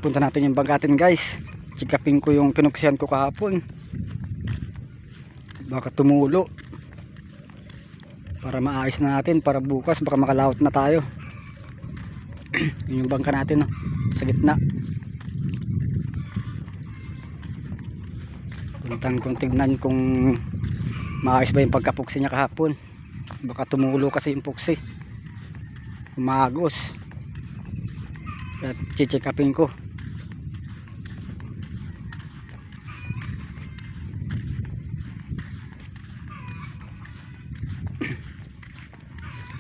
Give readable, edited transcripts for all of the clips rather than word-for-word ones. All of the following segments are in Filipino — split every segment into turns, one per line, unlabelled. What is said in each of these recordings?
punta natin yung bangkatin guys. Check-upin ko yung pinuksihan ko kahapon, baka tumulo, para maayos na natin, para bukas baka makalawot na tayo. Yun yung bangka natin, no? Sa gitna. Puntan kong tignan kung maayos ba yung pagkapuksi niya kahapon. Baka tumulo kasi yung puksi, umagos. At check-upin ko.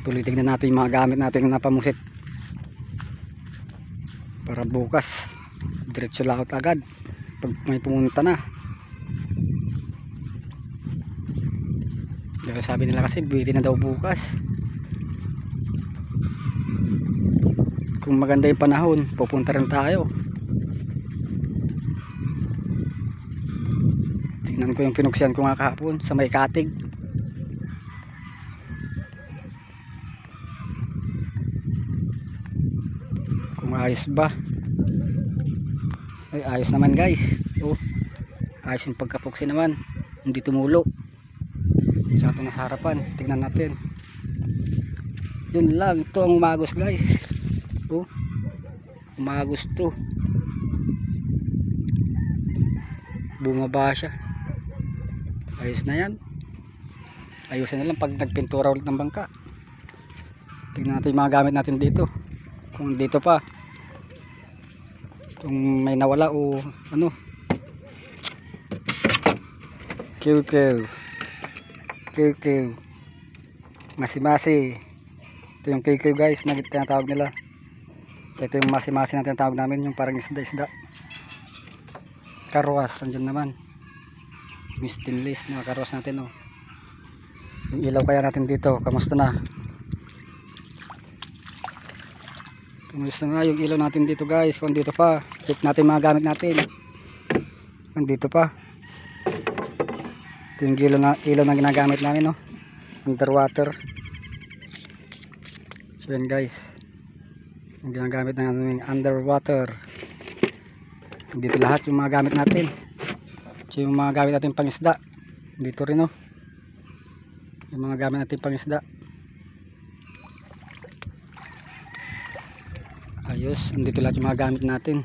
Tuloy tignan natin yung mga gamit natin na napamusit, para bukas diretso laot agad pag may pumunta na. Dahil sabi nila kasi bitin na daw bukas. Kung maganda yung panahon, pupunta rin tayo. Tingnan ko yung pinuksihan ko nga kahapon sa may katig. Kung ayos ba. Ay, ayos naman guys. Oh, ayos yung pagkapuksi naman, hindi tumulo. Tsaka ito nasa harapan, tignan natin. Yun lang, ito ang umagos guys. Oh, umagos to, bumaba siya. Ayos na yan. Ayusin na lang pag nagpintura ulit ng bangka. Tignan natin yung mga gamit natin dito, kung dito pa, kung may nawala o ano. QQ masi-masi. Ito yung QQ guys na tinatawag nila. Ito yung masi-masi na tinatawag namin, yung parang isda-isda. Karwas, andyan naman yung stainless na karwas natin. Oh, yung ilaw kaya natin dito, kamusta na? Kamusta na yung ilaw natin dito guys? Kung dito pa, check natin mga gamit natin. Andito pa, ito yung ilaw na ginagamit namin, oh, underwater. So yan guys, yung ginagamit namin underwater. Dito lahat yung mga gamit natin. So yung mga gamit natin pangisda dito rin, oh, yung mga gamit natin pangisda. Ayos, andito lahat yung mga gamit natin.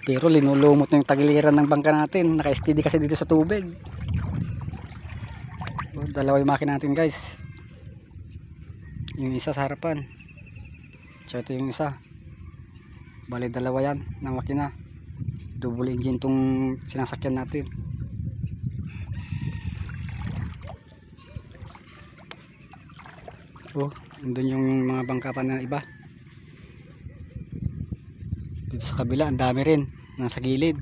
Pero linulumot na yung tagiliran ng bangka natin, naka-steady kasi dito sa tubig. Oh, dalawa yung makina natin guys, yung isa sa harapan, so ito yung isa. Bali dalawa yan na makina, double engine tong sinasakyan natin. Oh, andun yung mga bangkapan na iba. Dito sa kabila ang dami rin nasa gilid.